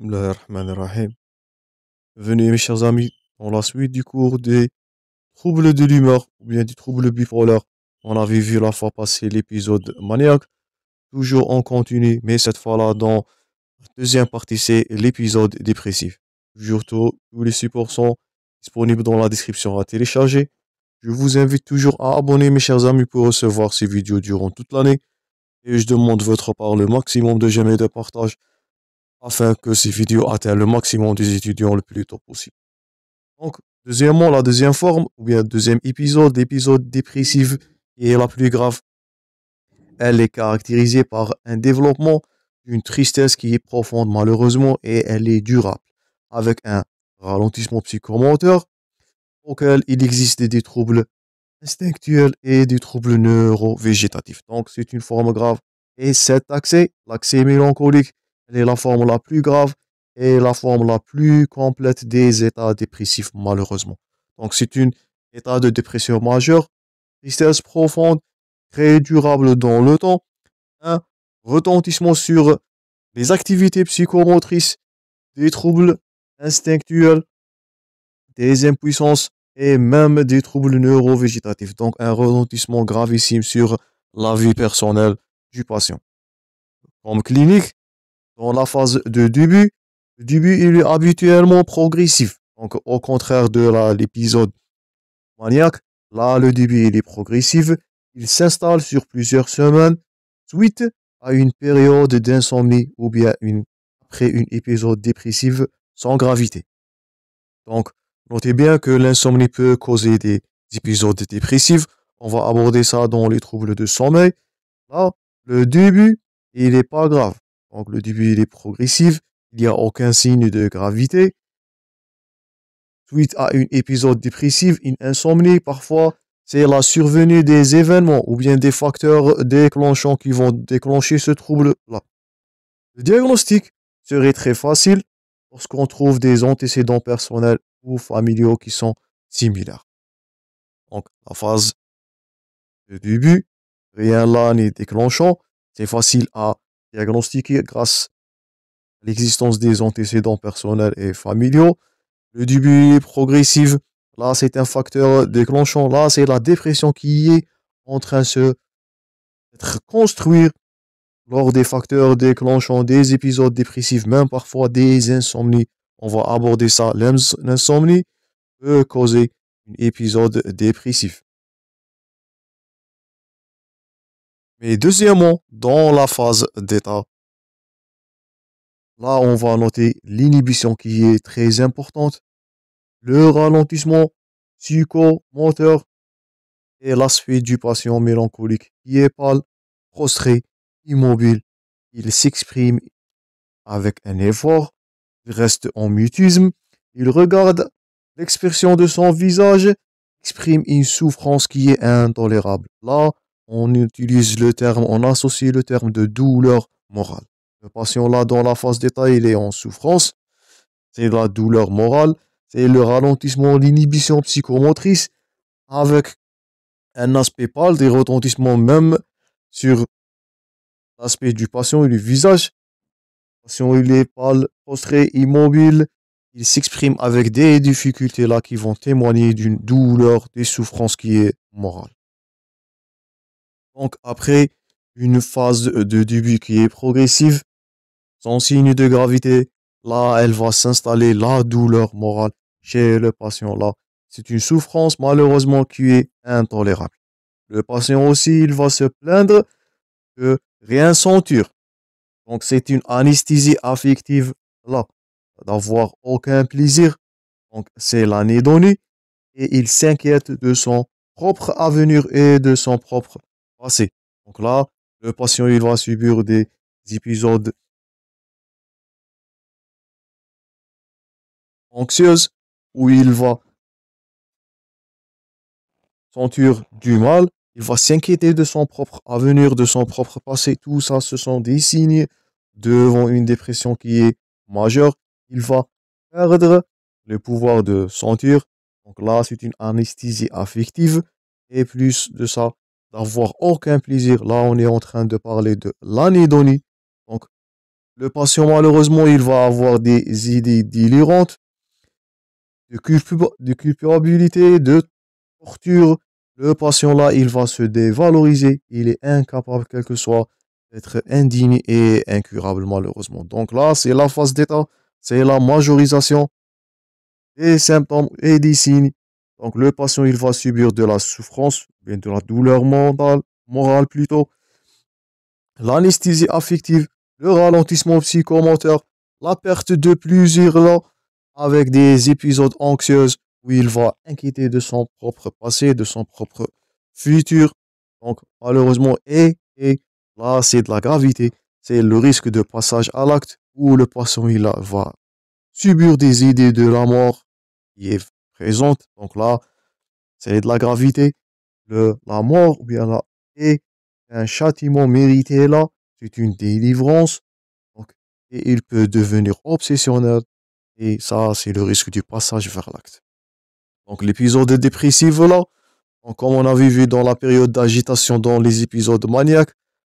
Bismillahirrahmanirrahim. Venez mes chers amis, dans la suite du cours des troubles de l'humeur ou bien du trouble bipolaire. On avait vu la fois passée l'épisode maniaque, toujours en continu, mais cette fois-là dans la deuxième partie, c'est l'épisode dépressif. Toujours tous les supports sont disponibles dans la description à télécharger. Je vous invite toujours à abonner mes chers amis pour recevoir ces vidéos durant toute l'année et je demande votre part le maximum de j'aime et de partage afin que ces vidéos atteignent le maximum des étudiants le plus tôt possible. Donc, deuxièmement, la deuxième forme, ou bien deuxième épisode, l'épisode dépressif, qui est la plus grave, elle est caractérisée par un développement d'une tristesse qui est profonde malheureusement et elle est durable, avec un ralentissement psychomoteur auquel il existe des troubles instinctuels et des troubles neurovégétatifs. Donc, c'est une forme grave. Et cet accès, l'accès mélancolique, elle est la forme la plus grave et la forme la plus complète des états dépressifs, malheureusement. Donc, c'est un état de dépression majeure, tristesse profonde, très durable dans le temps, un retentissement sur les activités psychomotrices, des troubles instinctuels, des impuissances et même des troubles neurovégétatifs. Donc, un retentissement gravissime sur la vie personnelle du patient. Comme clinique, dans la phase de début, le début il est habituellement progressif. Donc, au contraire de l'épisode maniaque, là, le début il est progressif. Il s'installe sur plusieurs semaines suite à une période d'insomnie ou bien après une épisode dépressif sans gravité. Donc, notez bien que l'insomnie peut causer des épisodes dépressifs. On va aborder ça dans les troubles de sommeil. Là, le début, il n'est pas grave. Donc, le début, il est progressif. Il n'y a aucun signe de gravité. Suite à un épisode dépressif, une insomnie, parfois, c'est la survenue des événements ou bien des facteurs déclenchants qui vont déclencher ce trouble-là. Le diagnostic serait très facile lorsqu'on trouve des antécédents personnels ou familiaux qui sont similaires. Donc, la phase de début, rien là n'est déclenchant. C'est facile à diagnostiquer grâce à l'existence des antécédents personnels et familiaux. Le début est progressif. Là, c'est un facteur déclenchant. Là, c'est la dépression qui est en train de se construire lors des facteurs déclenchant des épisodes dépressifs, même parfois des insomnies. On va aborder ça. L'insomnie peut causer un épisode dépressif. Mais deuxièmement, dans la phase d'état, là, on va noter l'inhibition qui est très importante, le ralentissement psychomoteur et l'aspect du patient mélancolique qui est pâle, prostré, immobile. Il s'exprime avec un effort, il reste en mutisme, il regarde l'expression de son visage, exprime une souffrance qui est intolérable. Là, on utilise le terme, on associe le terme de douleur morale. Le patient là, dans la phase d'état, il est en souffrance. C'est la douleur morale, c'est le ralentissement, l'inhibition psychomotrice avec un aspect pâle, des retentissements même sur l'aspect du patient et du visage. Le patient, il est pâle, prostré, immobile. Il s'exprime avec des difficultés là qui vont témoigner d'une douleur, des souffrances qui est morale. Donc, après une phase de début qui est progressive, sans signe de gravité, là, elle va s'installer la douleur morale chez le patient là. C'est une souffrance malheureusement qui est intolérable. Le patient aussi, il va se plaindre de rien sentir. Donc, c'est une anesthésie affective là, d'avoir aucun plaisir. Donc, c'est l'anédonie et il s'inquiète de son propre avenir et de son propre passé. Donc là, le patient, il va subir des épisodes anxieux où il va sentir du mal, il va s'inquiéter de son propre avenir, de son propre passé. Tout ça, ce sont des signes devant une dépression qui est majeure. Il va perdre le pouvoir de sentir. Donc là, c'est une anesthésie affective. Et plus de ça, d'avoir aucun plaisir. Là, on est en train de parler de l'anédonie. Donc, le patient, malheureusement, il va avoir des idées délirantes, de culpabilité, de torture. Le patient, là, il va se dévaloriser. Il est incapable, quel que soit, d'être indigne et incurable, malheureusement. Donc là, c'est la phase d'état, c'est la majorisation des symptômes et des signes. Donc le patient, il va subir de la souffrance, bien de la douleur morale plutôt, l'anesthésie affective, le ralentissement psychomoteur, la perte de plaisir là, avec des épisodes anxieux où il va inquiéter de son propre passé, de son propre futur. Donc malheureusement, et là, c'est de la gravité, c'est le risque de passage à l'acte où le patient va subir des idées de la mort qui est présente. Donc là, c'est de la gravité. La mort ou bien là, et un châtiment mérité là, c'est une délivrance. Donc, et il peut devenir obsessionnel. Et ça, c'est le risque du passage vers l'acte. Donc l'épisode dépressif là, donc, comme on avait vu dans la période d'agitation dans les épisodes maniaques,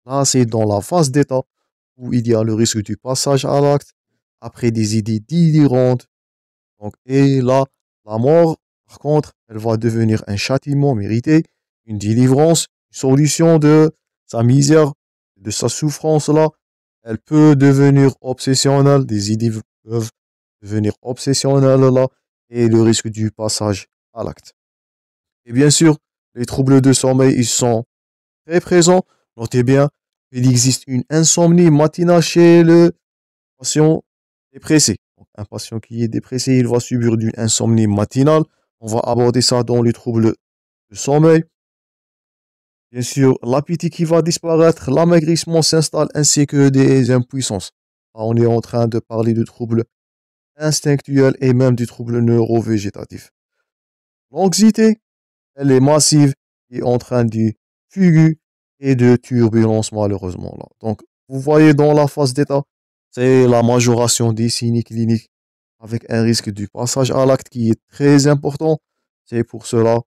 là, c'est dans la phase d'état où il y a le risque du passage à l'acte après des idées délirantes. Donc, et là, la mort, par contre, elle va devenir un châtiment mérité, une délivrance, une solution de sa misère, de sa souffrance là. Elle peut devenir obsessionnelle, des idées peuvent devenir obsessionnelles là, et le risque du passage à l'acte. Et bien sûr, les troubles de sommeil, ils sont très présents. Notez bien, il existe une insomnie matinale chez le patient dépressé. Donc, un patient qui est dépressé, il va subir d'une insomnie matinale. On va aborder ça dans les troubles de sommeil. Bien sûr, l'appétit qui va disparaître, l'amaigrissement s'installe ainsi que des impuissances. Là, on est en train de parler de troubles instinctuels et même du trouble neurovégétatif. L'anxiété, elle est massive et en train de fugue et de turbulence malheureusement là. Donc, vous voyez dans la phase d'état, c'est la majoration des signes cliniques avec un risque du passage à l'acte qui est très important. C'est pour cela,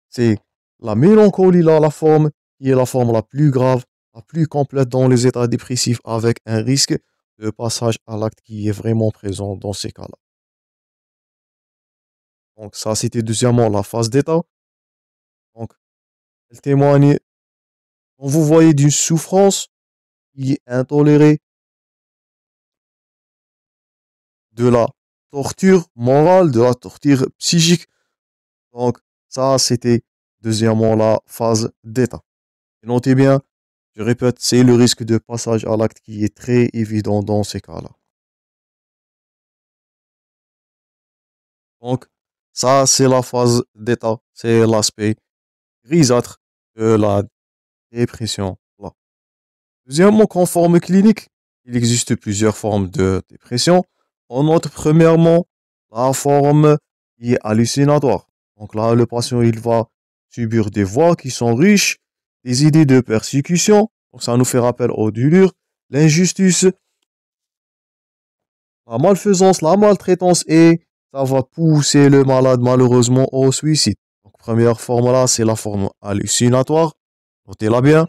c'est la mélancolie là, la forme qui est la forme la plus grave, la plus complète dans les états dépressifs avec un risque de passage à l'acte qui est vraiment présent dans ces cas-là. Donc ça, c'était deuxièmement la phase d'état. Donc, elle témoigne, quand vous voyez d'une souffrance qui est intolérée, de la torture morale, de la torture psychique. Donc, ça, c'était deuxièmement la phase d'état. Et notez bien, je répète, c'est le risque de passage à l'acte qui est très évident dans ces cas-là. Donc, ça, c'est la phase d'état, c'est l'aspect grisâtre de la dépression. Là. Deuxièmement, comme forme clinique, il existe plusieurs formes de dépression. On note premièrement la forme qui est hallucinatoire. Donc là, le patient, il va subir des voix qui sont riches, des idées de persécution. Donc ça nous fait rappel aux douleurs, l'injustice, la malfaisance, la maltraitance et ça va pousser le malade malheureusement au suicide. Donc première forme là, c'est la forme hallucinatoire. Notez-la bien,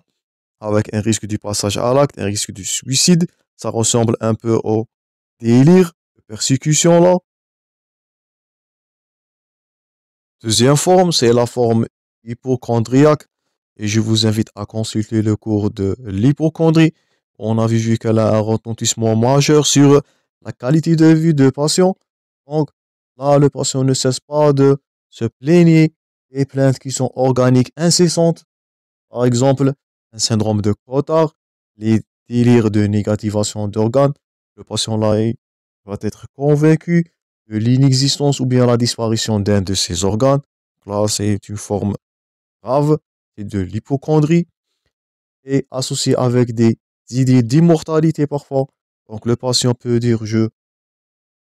avec un risque du passage à l'acte, un risque du suicide. Ça ressemble un peu au délire, de persécution là. Deuxième forme, c'est la forme hypochondriaque. Et je vous invite à consulter le cours de l'hypochondrie. On a vu qu'elle a un retentissement majeur sur la qualité de vie du patient. Donc là, le patient ne cesse pas de se plaindre des plaintes qui sont organiques incessantes. Par exemple, un syndrome de Cotard, les délires de négativation d'organes. Le patient là il va être convaincu de l'inexistence ou bien la disparition d'un de ses organes. Là, c'est une forme grave, c'est de l'hypochondrie et associé avec des idées d'immortalité parfois. Donc le patient peut dire je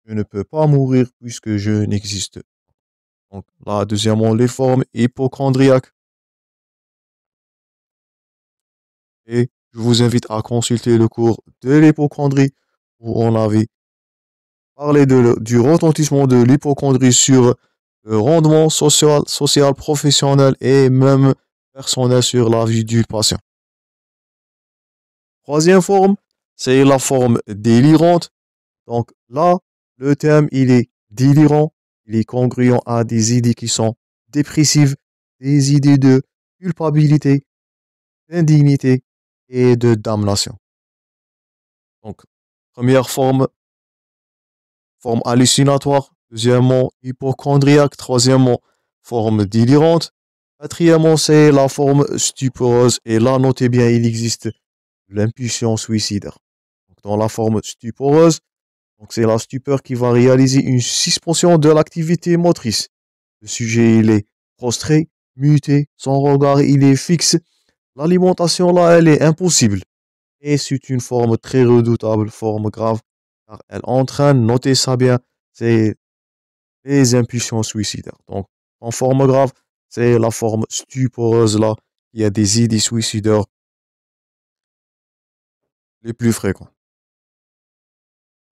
ne peux pas mourir puisque je n'existe pas. Donc là, deuxièmement, les formes hypochondriaques. Et je vous invite à consulter le cours de l'hypochondrie où on avait parlé du retentissement de l'hypochondrie sur le rendement social, professionnel et même personnel sur la vie du patient. Troisième forme, c'est la forme délirante. Donc là, le thème, il est délirant, il est congruent à des idées qui sont dépressives, des idées de culpabilité, d'indignité et de damnation. Donc, première forme, forme hallucinatoire. Deuxièmement, hypochondriaque. Troisièmement, forme délirante. Quatrièmement, c'est la forme stuporeuse. Et là, notez bien, il existe l'impulsion suicidaire. Donc, dans la forme stuporeuse, donc c'est la stupeur qui va réaliser une suspension de l'activité motrice. Le sujet, il est prostré, muté, son regard, il est fixe. L'alimentation, là, elle est impossible. Et c'est une forme très redoutable, forme grave, car elle entraîne, notez ça bien, c'est les impulsions suicidaires. Donc, en forme grave, c'est la forme stuporeuse là, il y a des idées suicidaires les plus fréquentes.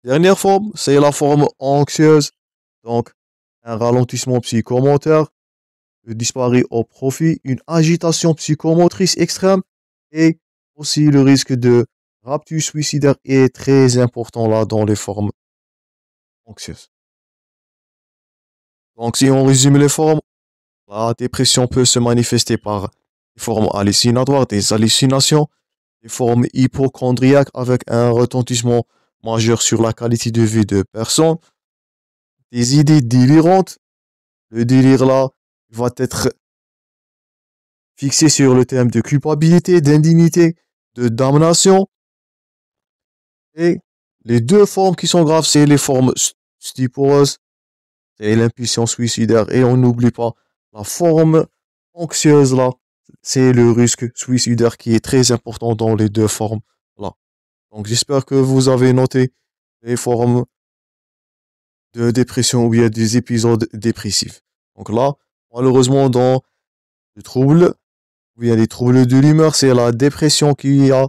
Dernière forme, c'est la forme anxieuse. Donc, un ralentissement psychomoteur, disparaît au profit, une agitation psychomotrice extrême et aussi le risque de raptus suicidaire est très important là dans les formes anxieuses. Donc, si on résume les formes, la dépression peut se manifester par des formes hallucinatoires, des hallucinations, des formes hypochondriaques avec un retentissement majeur sur la qualité de vie de personnes, des idées délirantes. Le délire là va être fixé sur le thème de culpabilité, d'indignité, de damnation. Et les deux formes qui sont graves, c'est les formes stuporeuses, c'est l'impulsion suicidaire. Et on n'oublie pas la forme anxieuse là, c'est le risque suicidaire qui est très important dans les deux formes là. Donc j'espère que vous avez noté les formes de dépression ou bien des épisodes dépressifs. Donc là, malheureusement, dans le trouble, ou bien les troubles de l'humeur, c'est la dépression qui a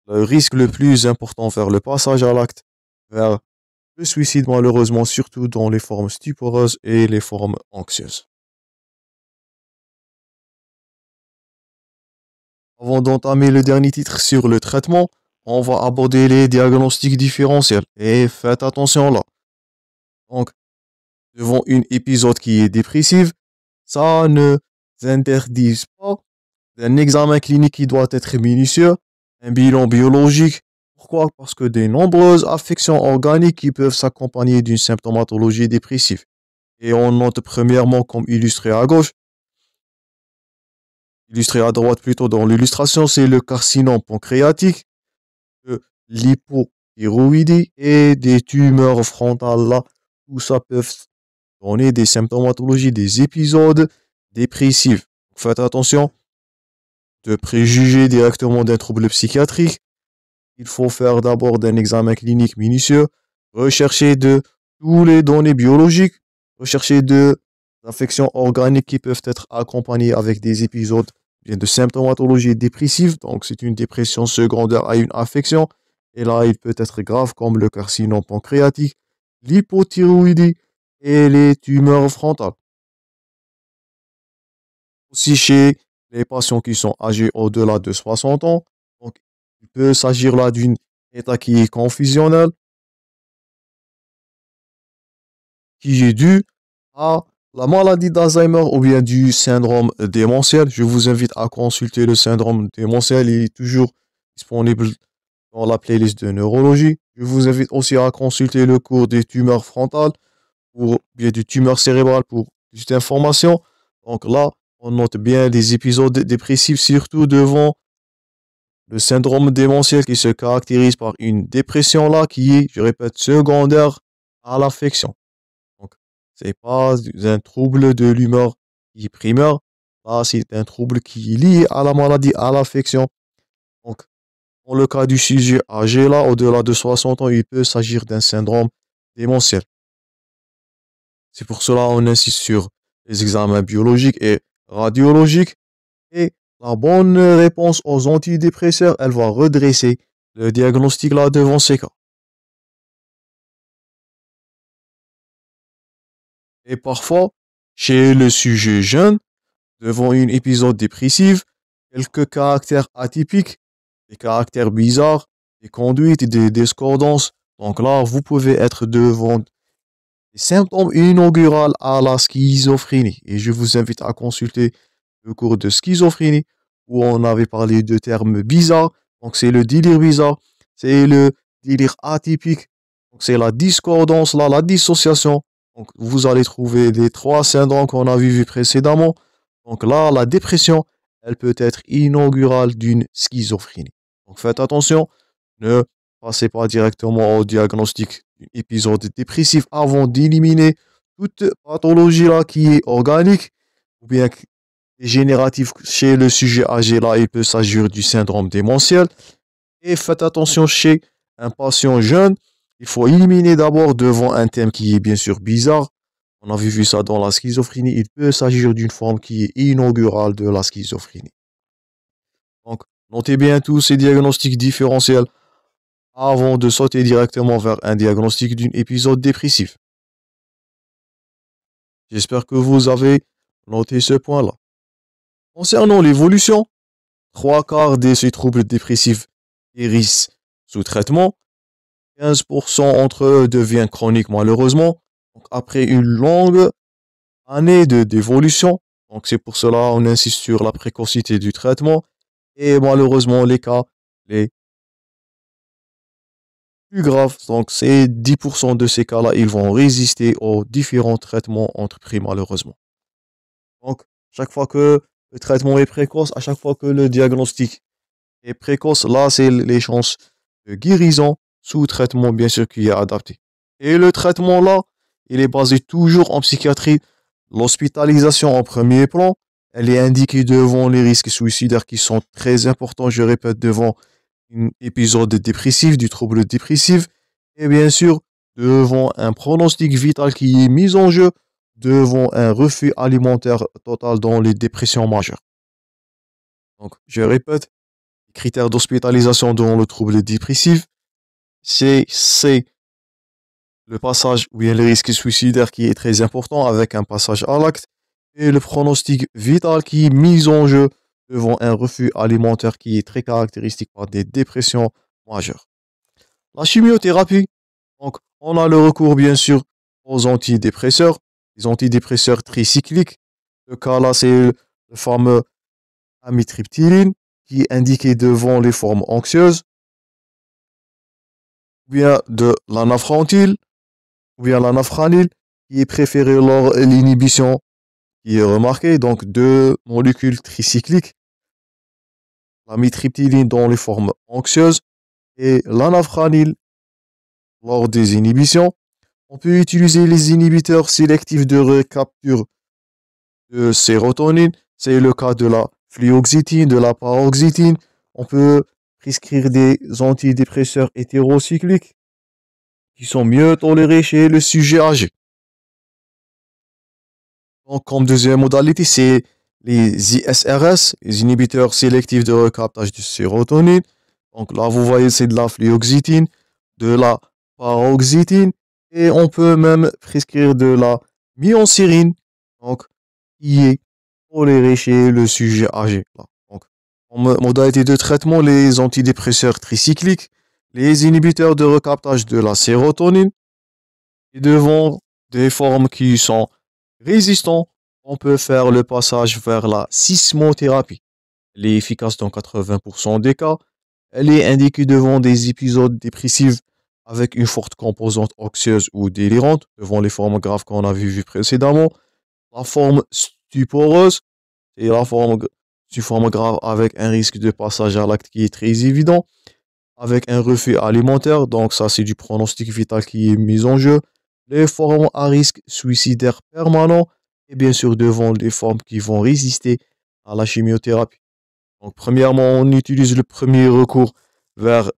le risque le plus important vers le passage à l'acte, vers le suicide, malheureusement, surtout dans les formes stuporeuses et les formes anxieuses. Avant d'entamer le dernier titre sur le traitement, on va aborder les diagnostics différentiels. Et faites attention là. Donc, devant une épisode qui est dépressive, ça ne s'interdise pas d'un examen clinique qui doit être minutieux, un bilan biologique. Pourquoi? Parce que de nombreuses affections organiques qui peuvent s'accompagner d'une symptomatologie dépressive. Et on note premièrement, comme illustré à gauche, illustré à droite plutôt dans l'illustration, c'est le carcinome pancréatique, l'hypothyroïdie et des tumeurs frontales là. Tout ça peut donner des symptomatologies, des épisodes dépressifs. Faites attention de préjuger directement d'un trouble psychiatrique. Il faut faire d'abord un examen clinique minutieux, rechercher de tous les données biologiques, rechercher de infections organiques qui peuvent être accompagnées avec des épisodes de symptomatologie dépressive. Donc, c'est une dépression secondaire à une affection. Et là, il peut être grave comme le carcinome pancréatique, l'hypothyroïdie et les tumeurs frontales. Aussi chez les patients qui sont âgés au-delà de 60 ans. Donc, il peut s'agir là d'une état qui est confusionnel, qui est dû à la maladie d'Alzheimer ou bien du syndrome démentiel. Je vous invite à consulter le syndrome démentiel. Il est toujours disponible dans la playlist de neurologie. Je vous invite aussi à consulter le cours des tumeurs frontales ou bien des tumeurs cérébrales pour plus d'informations. Donc là, on note bien des épisodes dépressifs, surtout devant le syndrome démentiel qui se caractérise par une dépression là qui est, je répète, secondaire à l'affection. Donc, c'est pas un trouble de l'humeur qui est primaire. Là, c'est un trouble qui est lié à la maladie, à l'affection. Donc, dans le cas du sujet âgé là, au-delà de 60 ans, il peut s'agir d'un syndrome démentiel. C'est pour cela qu'on insiste sur les examens biologiques et radiologiques. Et la bonne réponse aux antidépresseurs, elle va redresser le diagnostic là devant ces cas. Et parfois, chez le sujet jeune, devant une épisode dépressive, quelques caractères atypiques, des caractères bizarres, des conduites, des discordances. Donc là, vous pouvez être devant des symptômes inauguraux à la schizophrénie. Et je vous invite à consulter le cours de schizophrénie où on avait parlé de termes bizarres. Donc c'est le délire bizarre, c'est le délire atypique, donc c'est la discordance, là, la dissociation. Donc vous allez trouver les trois syndromes qu'on a vus précédemment. Donc là, la dépression, elle peut être inaugurale d'une schizophrénie. Donc faites attention, ne passez pas directement au diagnostic d'un épisode dépressif avant d'éliminer toute pathologie là qui est organique ou bien générative chez le sujet âgé là, il peut s'agir du syndrome démentiel. Et faites attention chez un patient jeune, il faut éliminer d'abord devant un thème qui est bien sûr bizarre. On avait vu ça dans la schizophrénie. Il peut s'agir d'une forme qui est inaugurale de la schizophrénie. Donc, notez bien tous ces diagnostics différentiels avant de sauter directement vers un diagnostic d'un épisode dépressif. J'espère que vous avez noté ce point-là. Concernant l'évolution, trois quarts de ces troubles dépressifs guérissent sous traitement. 15% entre eux deviennent chroniques malheureusement. Donc, après une longue année d'évolution, donc c'est pour cela on insiste sur la précocité du traitement. Et malheureusement, les cas les plus graves, donc c'est 10% de ces cas-là, ils vont résister aux différents traitements entrepris malheureusement. Donc, chaque fois que le traitement est précoce, à chaque fois que le diagnostic est précoce, là, c'est les chances de guérison sous traitement, bien sûr, qui est adapté. Et le traitement, là, il est basé toujours en psychiatrie. L'hospitalisation en premier plan, elle est indiquée devant les risques suicidaires qui sont très importants, je répète, devant un épisode dépressif, du trouble dépressif, et bien sûr, devant un pronostic vital qui est mis en jeu, devant un refus alimentaire total dans les dépressions majeures. Donc, je répète, les critères d'hospitalisation dans le trouble dépressif, c'est le passage ou bien le risque suicidaire qui est très important avec un passage à l'acte et le pronostic vital qui est mis en jeu devant un refus alimentaire qui est très caractéristique par des dépressions majeures. La chimiothérapie, donc on a le recours bien sûr aux antidépresseurs, les antidépresseurs tricycliques. Le cas là, c'est le fameux amitriptyline qui est indiqué devant les formes anxieuses, ou bien de l'anafrantil, ou bien l'anafranil, qui est préféré lors de l'inhibition qui est remarquée, donc deux molécules tricycliques, l'amitriptyline dans les formes anxieuses et l'anafranil lors des inhibitions. On peut utiliser les inhibiteurs sélectifs de recapture de sérotonine, c'est le cas de la fluoxétine, de la paroxétine. On peut prescrire des antidépresseurs hétérocycliques qui sont mieux tolérés chez le sujet âgé. Donc, comme deuxième modalité, c'est les ISRS, les inhibiteurs sélectifs de recaptage de sérotonine. Donc là, vous voyez, c'est de la fluoxétine, de la paroxétine, et on peut même prescrire de la myocérine, donc qui est toléré chez le sujet âgé. Donc, en modalité de traitement, les antidépresseurs tricycliques, les inhibiteurs de recaptage de la sérotonine, et devant des formes qui sont résistantes, on peut faire le passage vers la sismothérapie. Elle est efficace dans 80% des cas. Elle est indiquée devant des épisodes dépressifs avec une forte composante anxieuse ou délirante, devant les formes graves qu'on a vues précédemment. La forme stuporeuse, c'est la forme grave avec un risque de passage à l'acte qui est très évident, avec un refus alimentaire, donc ça c'est du pronostic vital qui est mis en jeu. Les formes à risque suicidaire permanent, et bien sûr devant les formes qui vont résister à la chimiothérapie. Donc premièrement, on utilise le premier recours vers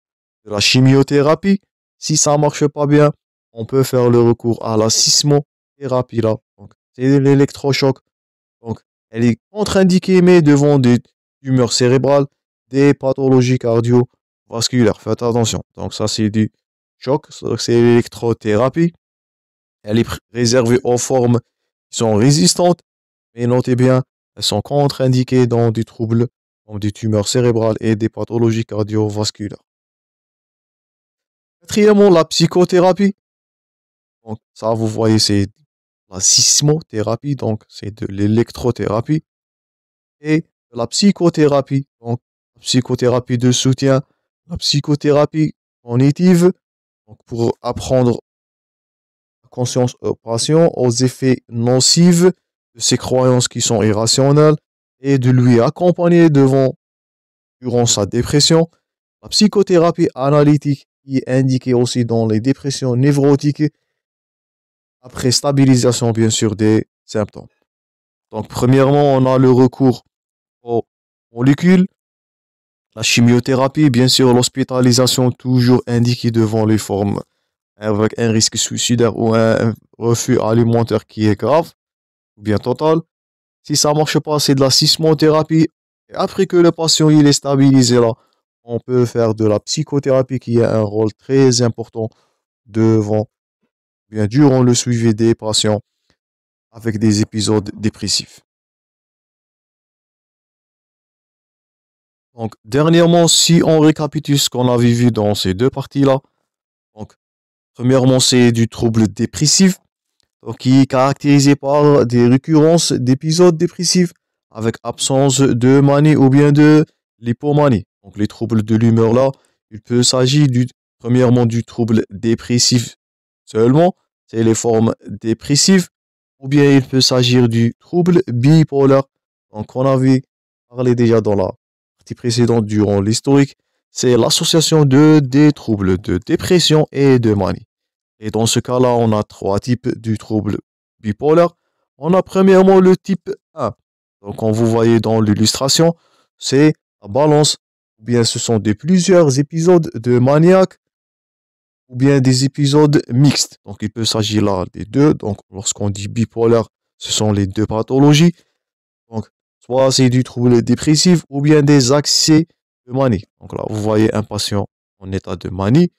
la chimiothérapie. Si ça ne marche pas bien, on peut faire le recours à la sismothérapie là. Donc, c'est l'électrochoc. Donc, elle est contre-indiquée, mais devant des tumeurs cérébrales, des pathologies cardiovasculaires. Faites attention. Donc, ça, c'est du choc. C'est l'électrothérapie. Elle est réservée aux formes qui sont résistantes. Mais notez bien, elles sont contre-indiquées dans des troubles comme des tumeurs cérébrales et des pathologies cardiovasculaires. Quatrièmement, la psychothérapie. Donc, ça, vous voyez, c'est la sismothérapie, donc c'est de l'électrothérapie. Et la psychothérapie, donc la psychothérapie de soutien, la psychothérapie cognitive, donc pour apprendre la conscience aux patients, aux effets nocifs de ses croyances qui sont irrationnelles et de lui accompagner durant sa dépression. La psychothérapie analytique qui est indiquée aussi dans les dépressions névrotiques après stabilisation bien sûr des symptômes. Donc premièrement, on a le recours aux molécules, la chimiothérapie, bien sûr l'hospitalisation toujours indiquée devant les formes avec un risque suicidaire ou un refus alimentaire qui est grave ou bien total. Si ça marche pas, c'est de la sismothérapie. Et après que le patient il est stabilisé là, on peut faire de la psychothérapie qui a un rôle très important devant, bien durant le suivi des patients avec des épisodes dépressifs. Donc, dernièrement, si on récapitule ce qu'on a vu dans ces deux parties-là, donc, premièrement, c'est du trouble dépressif, donc, qui est caractérisé par des récurrences d'épisodes dépressifs avec absence de manie ou bien de l'hypomanie. Donc, les troubles de l'humeur là, il peut s'agir premièrement, du trouble dépressif seulement, c'est les formes dépressives, ou bien il peut s'agir du trouble bipolaire. Donc, on avait parlé déjà dans la partie précédente durant l'historique, c'est l'association de des troubles de dépression et de manie. Et dans ce cas-là, on a trois types du trouble bipolaire. On a premièrement le type 1. Donc, comme vous voyez dans l'illustration, c'est la balance, ou bien ce sont plusieurs épisodes de maniaque, ou bien des épisodes mixtes. Donc, il peut s'agir là des deux. Donc, lorsqu'on dit bipolaire, ce sont les deux pathologies. Donc, soit c'est du trouble dépressif ou bien des accès de manie. Donc là, vous voyez un patient en état de manie.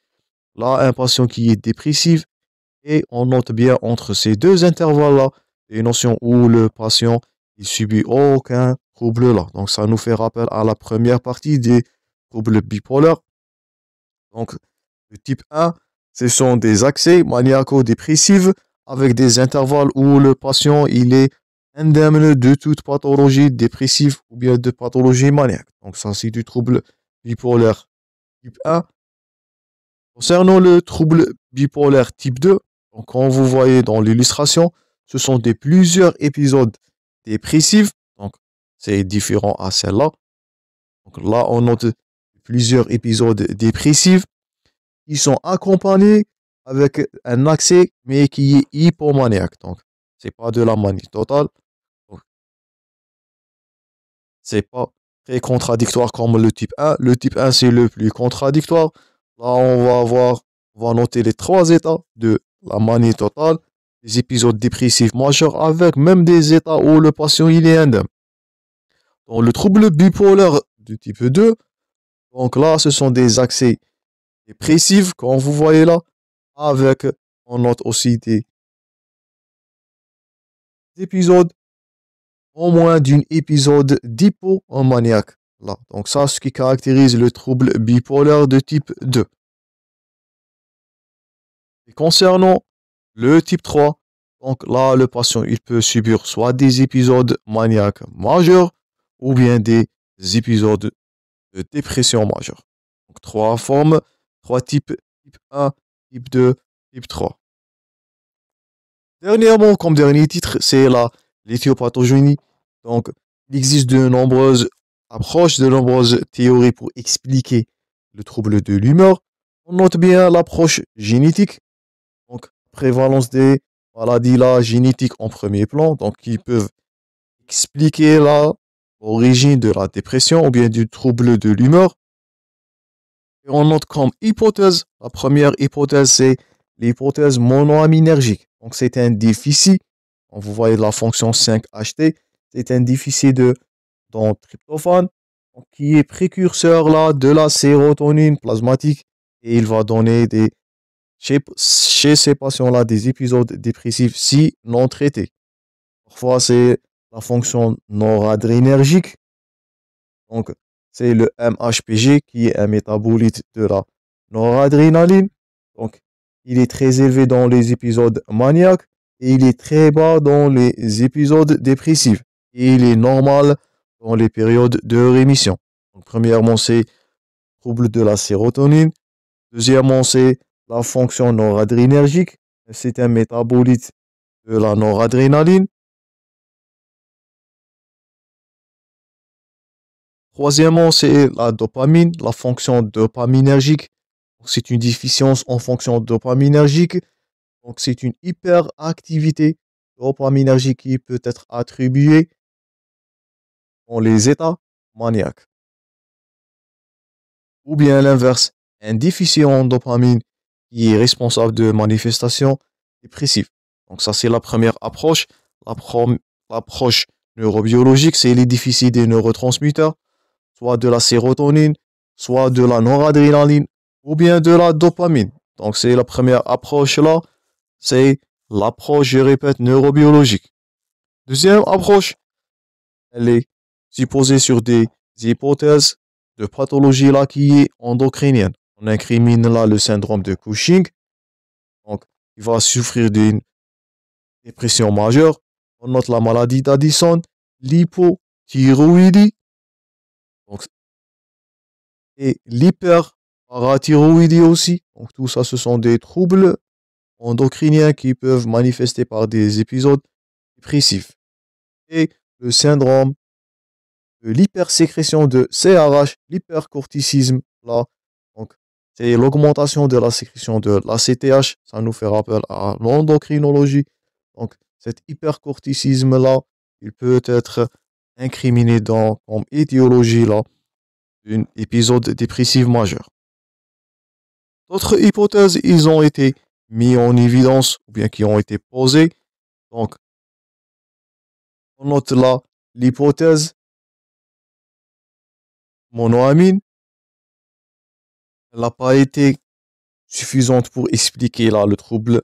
Là, un patient qui est dépressif. Et on note bien entre ces deux intervalles-là des notions où le patient il subit aucun trouble là. Donc, ça nous fait rappel à la première partie des troubles bipolaires. Donc, le type 1, ce sont des accès maniaco-dépressifs avec des intervalles où le patient il est indemne de toute pathologie dépressive ou bien de pathologie maniaque. Donc ça, c'est du trouble bipolaire type 1. Concernant le trouble bipolaire type 2, donc comme vous voyez dans l'illustration, ce sont plusieurs épisodes dépressifs. Donc c'est différent à celle-là. Donc là, on note plusieurs épisodes dépressifs qui sont accompagnés avec un accès, mais qui est hypomaniaque. Donc, c'est pas de la manie totale. Donc, c'est pas très contradictoire comme le type 1. Le type 1, c'est le plus contradictoire. Là, on va noter les trois états de la manie totale, des épisodes dépressifs majeurs, avec même des états où le patient il est indemne. Dans le trouble bipolaire du type 2, donc là, ce sont des accès dépressifs, comme vous voyez là, avec, on note aussi des épisodes, au moins d'un épisode d'hypomaniaque. Là. Donc ça, ce qui caractérise le trouble bipolaire de type 2. Et concernant le type 3, donc là, le patient, il peut subir soit des épisodes maniaques majeurs ou bien des épisodes de dépression majeure. Donc trois formes, trois types, type 1, type 2, type 3. Dernièrement, comme dernier titre, c'est l'éthiopathogénie. Donc, il existe de nombreuses approches, de nombreuses théories pour expliquer le trouble de l'humeur. On note bien l'approche génétique, donc prévalence des maladies là, génétiques en premier plan, donc qui peuvent expliquer l'origine de la dépression ou bien du trouble de l'humeur. Et on note comme hypothèse, la première hypothèse, c'est l'hypothèse monoaminergique. Donc, c'est un déficit, vous voyez la fonction 5-HT, c'est un déficit dans tryptophane, qui est précurseur là, de la sérotonine plasmatique. Et il va donner chez ces patients-là des épisodes dépressifs si non traités. Parfois, c'est la fonction noradrénergique. Donc, c'est le MHPG qui est un métabolite de la noradrénaline. Donc, il est très élevé dans les épisodes maniaques et il est très bas dans les épisodes dépressifs. Et il est normal dans les périodes de rémission. Donc, premièrement, c'est trouble de la sérotonine. Deuxièmement, c'est la fonction noradrénergique. C'est un métabolite de la noradrénaline. Troisièmement, c'est la dopamine, la fonction dopaminergique. C'est une déficience en fonction dopaminergique. Donc, c'est une hyperactivité dopaminergique qui peut être attribuée dans les états maniaques. Ou bien l'inverse, un déficient en dopamine qui est responsable de manifestations dépressives. Donc, ça, c'est la première approche. L'approche neurobiologique, c'est les déficits des neurotransmetteurs, soit de la sérotonine, soit de la noradrénaline, ou bien de la dopamine. Donc, c'est la première approche là, c'est l'approche, je répète, neurobiologique. Deuxième approche, elle est supposée sur des hypothèses de pathologie là qui est endocrinienne. On incrimine là le syndrome de Cushing. Donc, il va souffrir d'une dépression majeure. On note la maladie d'Addison, l'hypothyroïdie, donc, et l'hyperparathyroïdie aussi. Donc, tout ça, ce sont des troubles endocriniens qui peuvent manifester par des épisodes dépressifs. Et le syndrome de l'hypersécrétion de CRH, l'hypercorticisme, là, donc, c'est l'augmentation de la sécrétion de l'ACTH. Ça nous fait rappel à l'endocrinologie. Donc, cet hypercorticisme-là, il peut être incriminé comme étiologie là, d'un épisode dépressif majeur. D'autres hypothèses, ils ont été mis en évidence ou bien qui ont été posées. Donc, on note là l'hypothèse monoamine. Elle n'a pas été suffisante pour expliquer là le trouble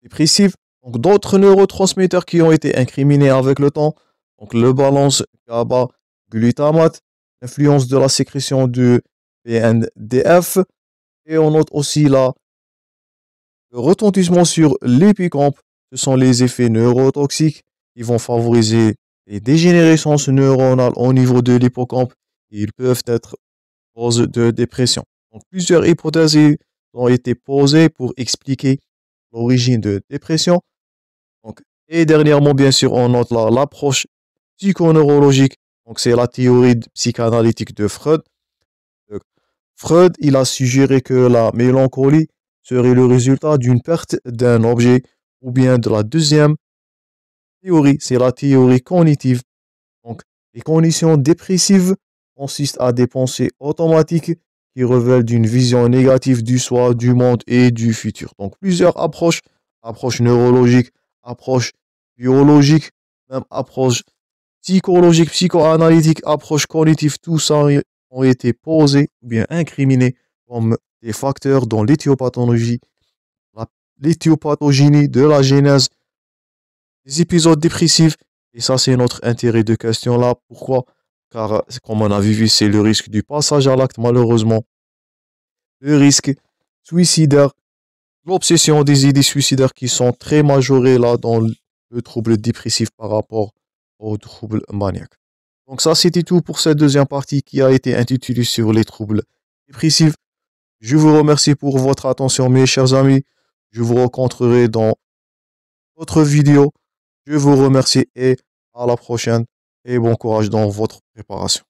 dépressif. Donc, d'autres neurotransmetteurs qui ont été incriminés avec le temps. Donc, le balance GABA-glutamate, l'influence de la sécrétion du BNDF. Et on note aussi là le retentissement sur l'épicampe. Ce sont les effets neurotoxiques qui vont favoriser les dégénérescences neuronales au niveau de l'hippocampe. Ils peuvent être cause de dépression. Donc, plusieurs hypothèses ont été posées pour expliquer l'origine de dépression. Donc, et dernièrement, bien sûr, on note là l'approche psychoneurologique. Donc, c'est la théorie psychanalytique de Freud. Freud, il a suggéré que la mélancolie serait le résultat d'une perte d'un objet, ou bien de la deuxième théorie, c'est la théorie cognitive. Donc, les conditions dépressives consistent à des pensées automatiques qui révèlent d'une vision négative du soi, du monde et du futur. Donc, plusieurs approches, approche neurologique, approche biologique, même approche psychologique, psychoanalytique, approche cognitive, tout ça ont été posés ou bien incriminés comme des facteurs dans l'éthiopathologie, l'éthiopathogynie de la genèse des épisodes dépressifs. Et ça, c'est notre intérêt de question là. Pourquoi? Car, comme on a vu, c'est le risque du passage à l'acte, malheureusement. Le risque suicidaire, l'obsession des idées suicidaires qui sont très majorées là dans le trouble dépressif par rapport au trouble maniaque. Donc ça, c'était tout pour cette deuxième partie qui a été intitulée sur les troubles dépressifs. Je vous remercie pour votre attention, mes chers amis. Je vous rencontrerai dans d'autres vidéos. Je vous remercie et à la prochaine. Et bon courage dans votre préparation.